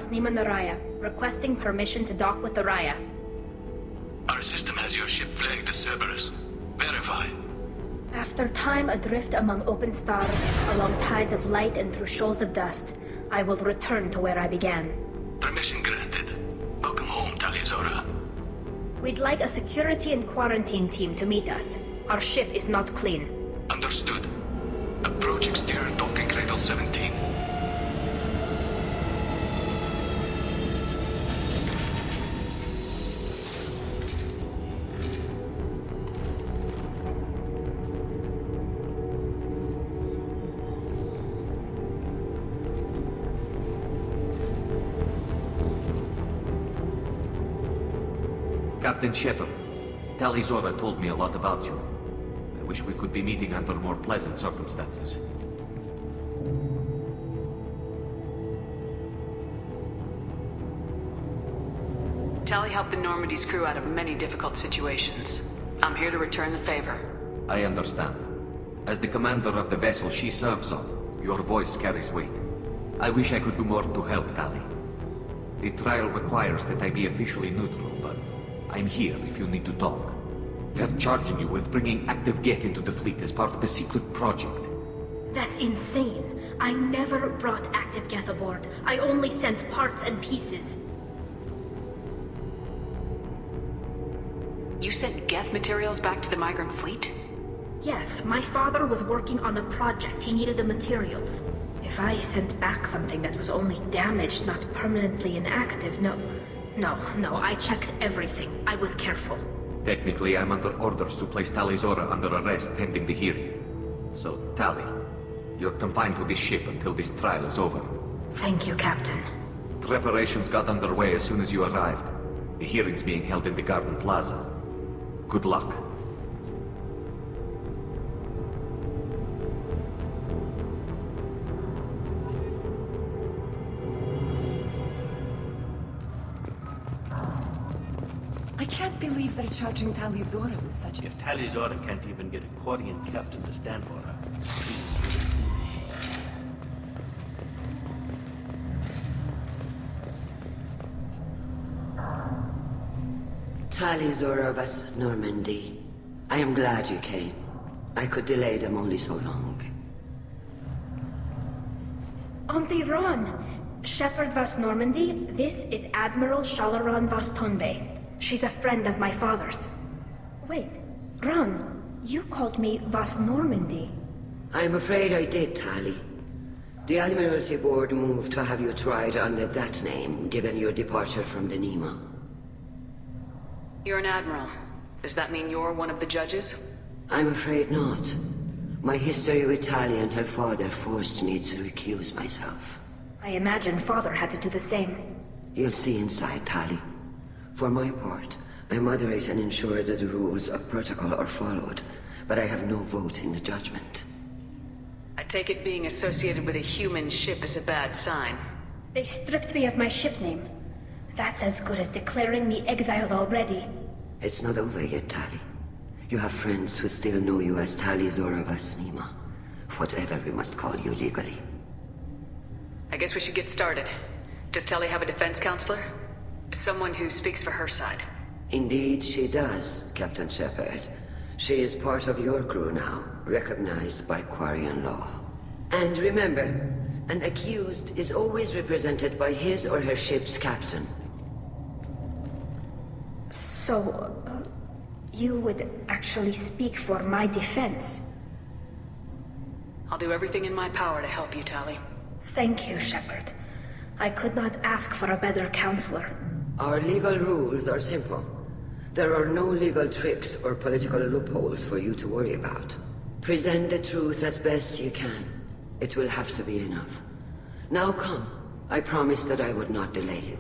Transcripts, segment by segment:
Vasnima Naraya, requesting permission to dock with the Raya. Our system has your ship flagged as Cerberus. Verify. After time adrift among open stars, along tides of light and through shoals of dust, I will return to where I began. Permission granted. Welcome home, Talizora. We'd like a security and quarantine team to meet us. Our ship is not clean. Understood. Approach exterior docking cradle 17. Captain Shepard, Talizora told me a lot about you. I wish we could be meeting under more pleasant circumstances. Tali helped the Normandy's crew out of many difficult situations. I'm here to return the favor. I understand. As the commander of the vessel she serves on, your voice carries weight. I wish I could do more to help Tali. The trial requires that I be officially neutral, but I'm here if you need to talk. They're charging you with bringing active Get into the fleet as part of a secret project. That's insane. I never brought active Geth aboard. I only sent parts and pieces. You sent Geth materials back to the migrant fleet? Yes, my father was working on a project. He needed the materials. If I sent back something that was only damaged, not permanently inactive, no, I checked everything. I was careful. Technically, I'm under orders to place Talizora under arrest pending the hearing. So, Tali, you're confined to this ship until this trial is over. Thank you, Captain. Preparations got underway as soon as you arrived. The hearing's being held in the Garden Plaza. Good luck. I can't believe they're charging Talizora with such a... If Talizora can't even get a Quarian captain to stand for her, Talizora of us, Normandy. I am glad you came. I could delay them only so long. Auntie Ron! Shepard vas Normandy, this is Admiral Shalaran vas Tonbe. She's a friend of my father's. Wait, Ron, you called me vas Normandy. I'm afraid I did, Tali. The Admiralty Board moved to have you tried under that name, given your departure from the Nima. You're an admiral. Does that mean you're one of the judges? I'm afraid not. My history with Tali and her father forced me to recuse myself. I imagine father had to do the same. You'll see inside, Tali. For my part, I moderate and ensure that the rules of protocol are followed, but I have no vote in the judgment. I take it being associated with a human ship is a bad sign. They stripped me of my ship name. That's as good as declaring me exiled already. It's not over yet, Tali. You have friends who still know you as Talizora Vasnima. Whatever we must call you legally. I guess we should get started. Does Tali have a defense counselor? Someone who speaks for her side. Indeed she does, Captain Shepard. She is part of your crew now, recognized by Quarian law. And remember, an accused is always represented by his or her ship's captain. So, you would actually speak for my defense? I'll do everything in my power to help you, Tali. Thank you, Shepard. I could not ask for a better counselor. Our legal rules are simple. There are no legal tricks or political loopholes for you to worry about. Present the truth as best you can. It will have to be enough. Now come. I promised that I would not delay you.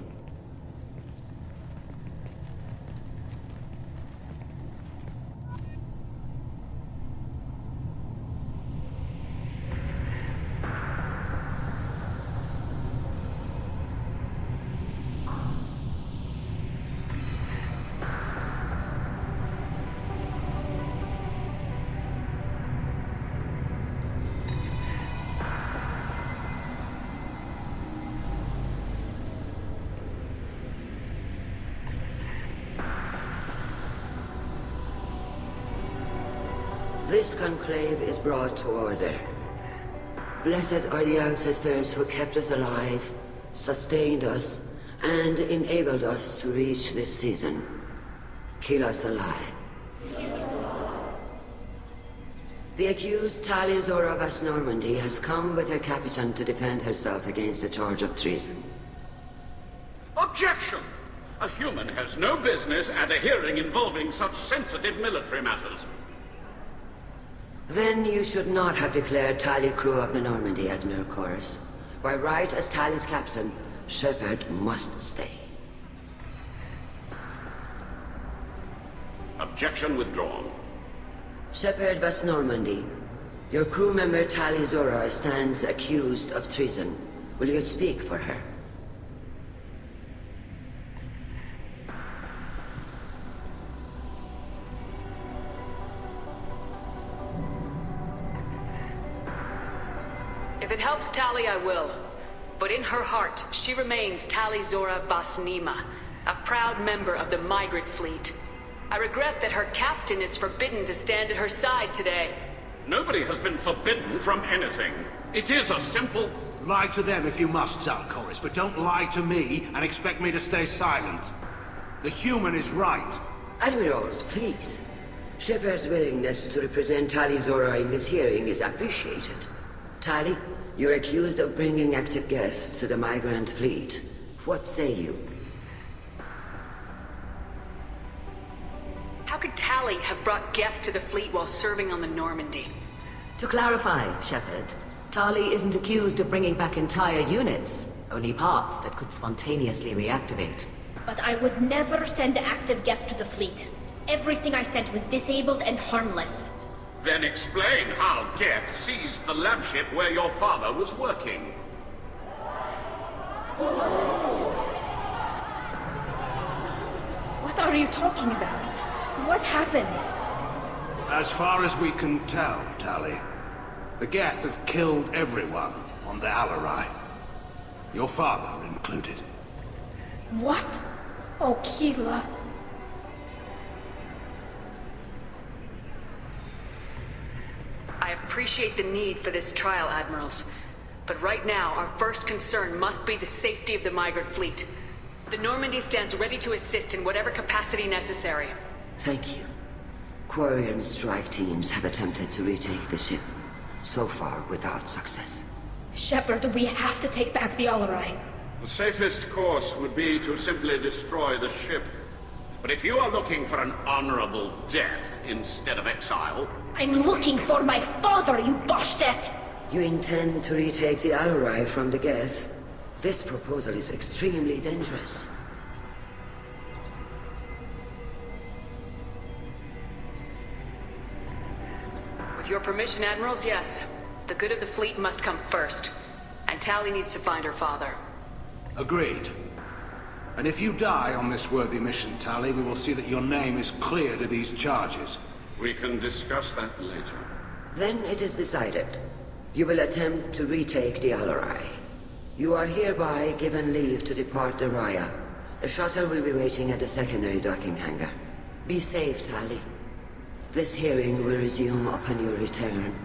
This conclave is brought to order. Blessed are the ancestors who kept us alive, sustained us, and enabled us to reach this season. Kill us alive. The accused Tali Zora of Normandy has come with her captain to defend herself against a charge of treason. Objection! A human has no business at a hearing involving such sensitive military matters. Then you should not have declared Tali crew of the Normandy, Admiral Chorus. By right as Tali's captain, Shepard must stay. Objection withdrawn. Shepard was Normandy. Your crew member Tali Zora stands accused of treason. Will you speak for her? If it helps Tali, I will. But in her heart, she remains Tali Zora Vasnima, a proud member of the migrant fleet. I regret that her captain is forbidden to stand at her side today. Nobody has been forbidden from anything. It is a simple... Lie to them if you must, Zalcoris, but don't lie to me and expect me to stay silent. The human is right. Admirals, please. Shepard's willingness to represent Tali Zora in this hearing is appreciated. Tali, you're accused of bringing active guests to the migrant fleet. What say you? How could Tali have brought Geth to the fleet while serving on the Normandy? To clarify, Shepard, Tali isn't accused of bringing back entire units, only parts that could spontaneously reactivate. But I would never send active Geth to the fleet. Everything I sent was disabled and harmless. Then explain how Geth seized the lab ship where your father was working. What are you talking about? What happened? As far as we can tell, Tali, the Geth have killed everyone on the Alarai. Your father included. What? Oh, Keela. I appreciate the need for this trial, Admirals. But right now, our first concern must be the safety of the migrant fleet. The Normandy stands ready to assist in whatever capacity necessary. Thank you. Quarry and strike teams have attempted to retake the ship, so far without success. Shepard, we have to take back the Alarai. The safest course would be to simply destroy the ship. But if you are looking for an honorable death instead of exile... I'm looking for my father, you bastet! You intend to retake the Alarai from the Geth? This proposal is extremely dangerous. With your permission, Admirals, yes. The good of the fleet must come first. And Tali needs to find her father. Agreed. And if you die on this worthy mission, Tali, we will see that your name is cleared of these charges. We can discuss that later. Then it is decided. You will attempt to retake the Alarai. You are hereby given leave to depart the Raya. A shuttle will be waiting at the secondary docking hangar. Be safe, Tali. This hearing will resume upon your return,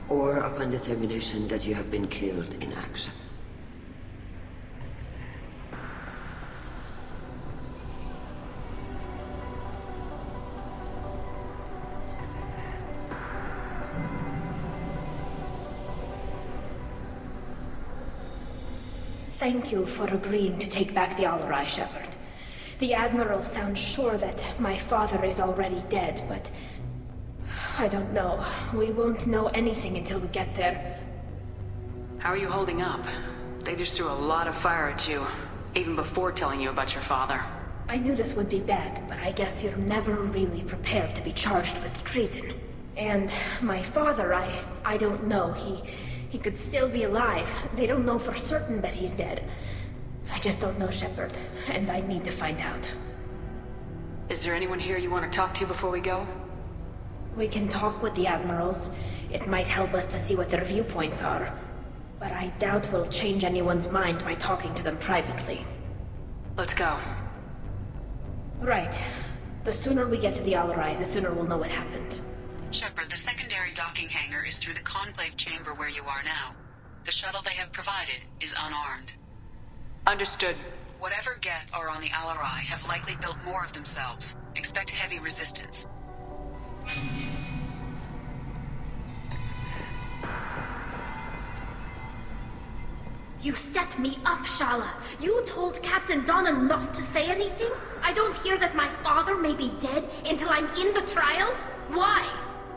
or upon determination that you have been killed in action. Thank you for agreeing to take back the Alarai, Shepard. The Admiral sounds sure that my father is already dead, but... I don't know. We won't know anything until we get there. How are you holding up? They just threw a lot of fire at you, even before telling you about your father. I knew this would be bad, but I guess you're never really prepared to be charged with treason. And my father, I don't know. He could still be alive. They don't know for certain that he's dead. I just don't know, Shepard, and I need to find out. Is there anyone here you want to talk to before we go? We can talk with the Admirals. It might help us to see what their viewpoints are. But I doubt we'll change anyone's mind by talking to them privately. Let's go. Right. The sooner we get to the Alarai, the sooner we'll know what happened. Shepard, the secondary is through the conclave chamber where you are now. The shuttle they have provided is unarmed. Understood. Whatever geth are on the Alarai have likely built more of themselves. Expect heavy resistance. You set me up, Shala. You told Captain Donna not to say anything? I don't hear that my father may be dead until I'm in the trial? Why?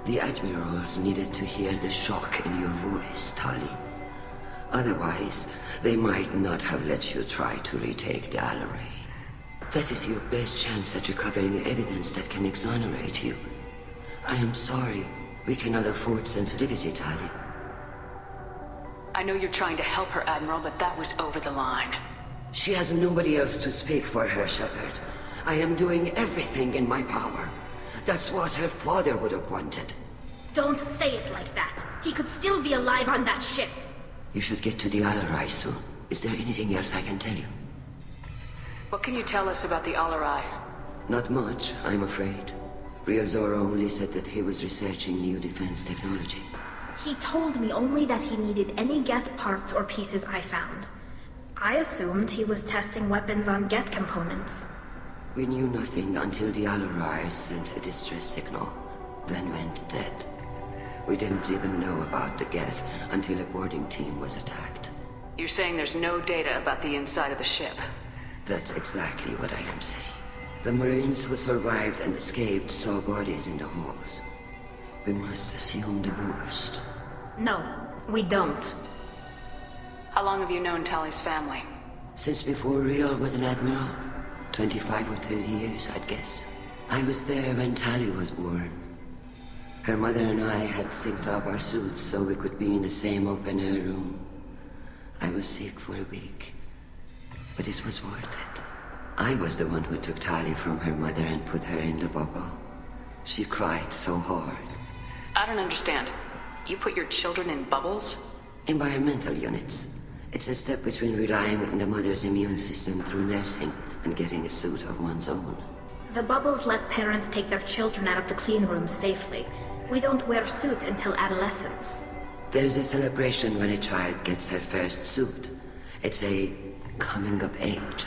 The admirals needed to hear the shock in your voice, Tali. Otherwise, they might not have let you try to retake the Alarai. That is your best chance at recovering evidence that can exonerate you. I am sorry. We cannot afford sensitivity, Tali. I know you're trying to help her, Admiral, but that was over the line. She has nobody else to speak for her, Shepard. I am doing everything in my power. That's what her father would have wanted. Don't say it like that. He could still be alive on that ship. You should get to the Alarai soon. Is there anything else I can tell you? What can you tell us about the Alarai? Not much, I'm afraid. Real Zoro only said that he was researching new defense technology. He told me only that he needed any Geth parts or pieces I found. I assumed he was testing weapons on Geth components. We knew nothing until the Alarai sent a distress signal, then went dead. We didn't even know about the Geth until a boarding team was attacked. You're saying there's no data about the inside of the ship? That's exactly what I am saying. The Marines who survived and escaped saw bodies in the halls. We must assume the worst. No, we don't. How long have you known Tali's family? Since before Real was an admiral. 25 or 30 years, I'd guess. I was there when Tali was born. Her mother and I had synced up our suits so we could be in the same open-air room. I was sick for a week, but it was worth it. I was the one who took Tali from her mother and put her in the bubble. She cried so hard. I don't understand. You put your children in bubbles? Environmental units. It's a step between relying on the mother's immune system through nursing and getting a suit of one's own. The bubbles let parents take their children out of the clean rooms safely. We don't wear suits until adolescence. There's a celebration when a child gets her first suit. It's a coming of age.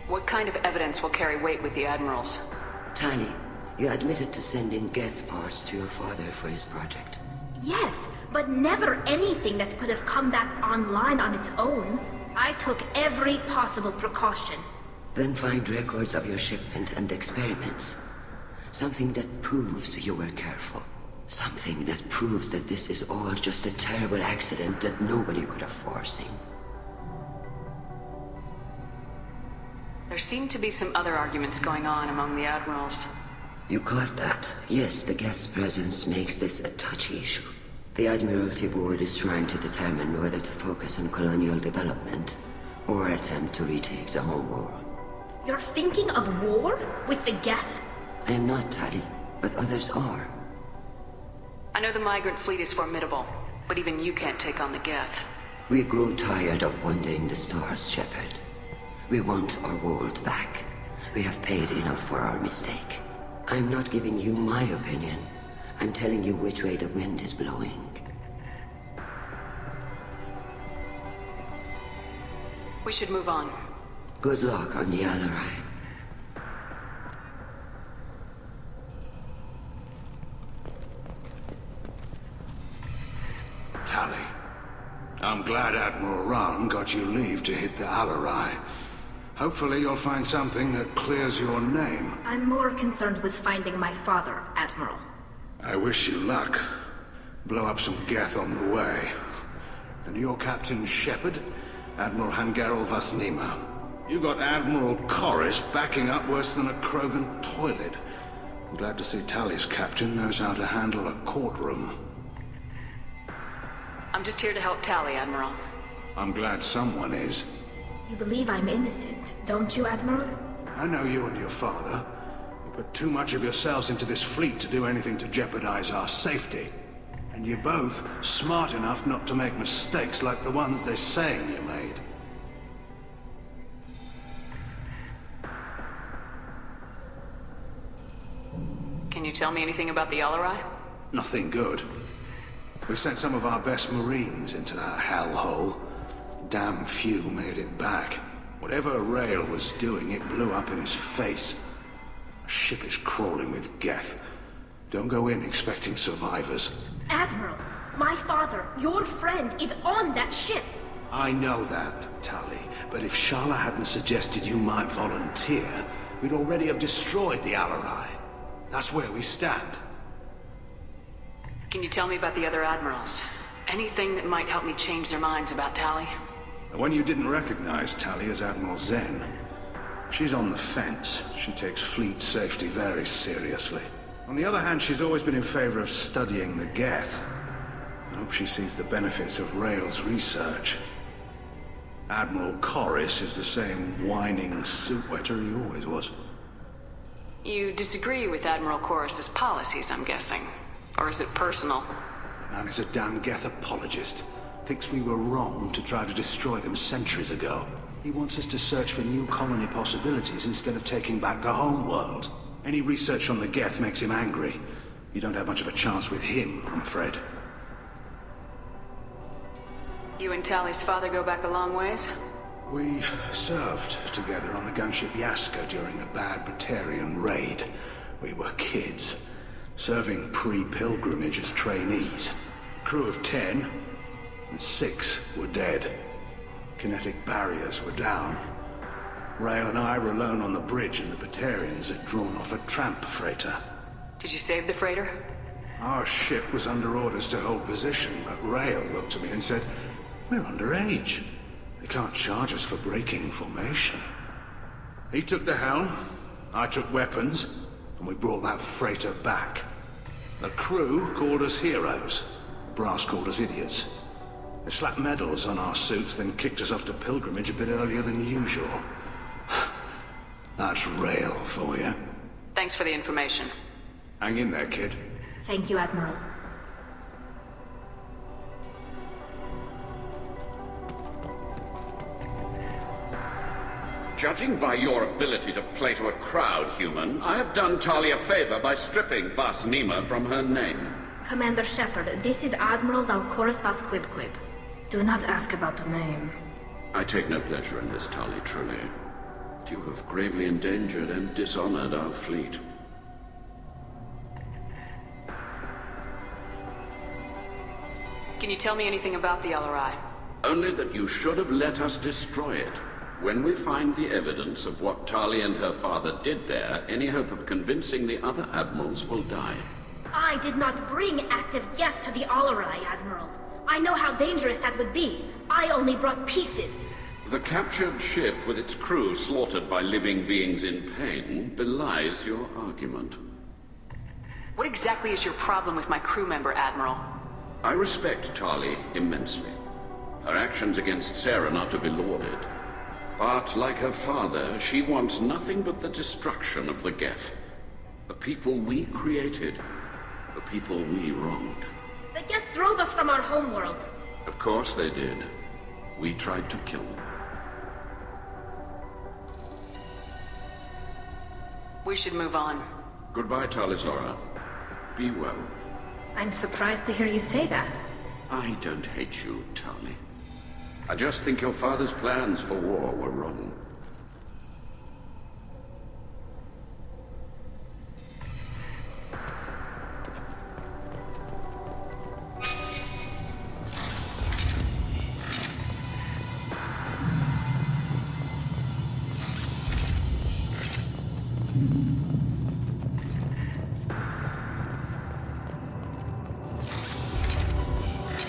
What kind of evidence will carry weight with the admirals? Tali, you admitted to sending Geth parts to your father for his project. Yes, but never anything that could have come back online on its own. I took every possible precaution. Then find records of your shipment and experiments. Something that proves you were careful. Something that proves that this is all just a terrible accident that nobody could have foreseen. There seem to be some other arguments going on among the admirals. You caught that? Yes, the Geth's presence makes this a touchy issue. The Admiralty Board is trying to determine whether to focus on colonial development or attempt to retake the home world. You're thinking of war? With the Geth? I am not, Tali, but others are. I know the migrant fleet is formidable, but even you can't take on the Geth. We grow tired of wandering the stars, Shepard. We want our world back. We have paid enough for our mistake. I'm not giving you my opinion. I'm telling you which way the wind is blowing. We should move on. Good luck on the Alarai. Tali, I'm glad Admiral Ran got you leave to hit the Alarai. Hopefully you'll find something that clears your name. I'm more concerned with finding my father, Admiral. I wish you luck. Blow up some Geth on the way. And you're Captain Shepard, Admiral Hangarel Vasnima. You got Admiral Corris backing up worse than a Krogan toilet. I'm glad to see Tali's captain knows how to handle a courtroom. I'm just here to help Tali, Admiral. I'm glad someone is. You believe I'm innocent, don't you, Admiral? I know you and your father. You put too much of yourselves into this fleet to do anything to jeopardize our safety. And you're both smart enough not to make mistakes like the ones they're saying you made. tell me anything about the Alarai? Nothing good. We sent some of our best Marines into that hellhole. Damn few made it back. Whatever Rail was doing, it blew up in his face. A ship is crawling with geth. Don't go in expecting survivors. Admiral, my father, your friend, is on that ship. I know that, Tali, but if Shala hadn't suggested you might volunteer, we'd already have destroyed the Alarai. That's where we stand. Can you tell me about the other admirals? Anything that might help me change their minds about Tali? The one you didn't recognize, Tali, is Admiral Zen. She's on the fence. She takes fleet safety very seriously. On the other hand, she's always been in favor of studying the geth. I hope she sees the benefits of Rail's research. Admiral Corris is the same whining suit-wetter he always was. You disagree with Admiral Corris's policies, I'm guessing. Or is it personal? The man is a damn geth apologist. Thinks we were wrong to try to destroy them centuries ago. He wants us to search for new colony possibilities instead of taking back the home world. Any research on the geth makes him angry. You don't have much of a chance with him, I'm afraid. You and Tali's father go back a long ways? We served together on the gunship Yaska during a bad Batarian raid. We were kids, serving pre-pilgrimage as trainees. Crew of 10, and 6 were dead. Kinetic barriers were down. Rail and I were alone on the bridge, and the Batarians had drawn off a tramp freighter. Did you save the freighter? Our ship was under orders to hold position, but Rail looked at me and said, "We're underage. They can't charge us for breaking formation." He took the helm, I took weapons, and we brought that freighter back. The crew called us heroes. Brass called us idiots. They slapped medals on our suits, then kicked us off to pilgrimage a bit earlier than usual. That's Rail for you. Thanks for the information. Hang in there, kid. Thank you, Admiral. Judging by your ability to play to a crowd, human, I have done Tali a favor by stripping Vas Nima from her name. Commander Shepard, this is Admiral Zalkoris Vas Quib. Do not ask about the name. I take no pleasure in this, Tali, truly. You have gravely endangered and dishonored our fleet. Can you tell me anything about the Alarai? Only that you should have let us destroy it. When we find the evidence of what Tali and her father did there, any hope of convincing the other admirals will die. I did not bring active geth to the Alarai, Admiral. I know how dangerous that would be. I only brought pieces. The captured ship with its crew slaughtered by living beings in pain belies your argument. What exactly is your problem with my crew member, Admiral? I respect Tali immensely. Her actions against Saren are to be lauded. But, like her father, she wants nothing but the destruction of the geth. The people we created. The people we wronged. The geth drove us from our homeworld. Of course they did. We tried to kill them. We should move on. Goodbye, Talizora. Be well. I'm surprised to hear you say that. I don't hate you, Tali. I just think your father's plans for war were wrong.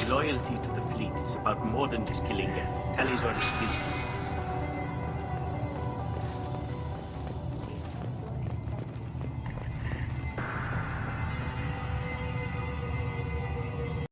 Loyalty to the fleet is about more than just killing Talizor is guilty.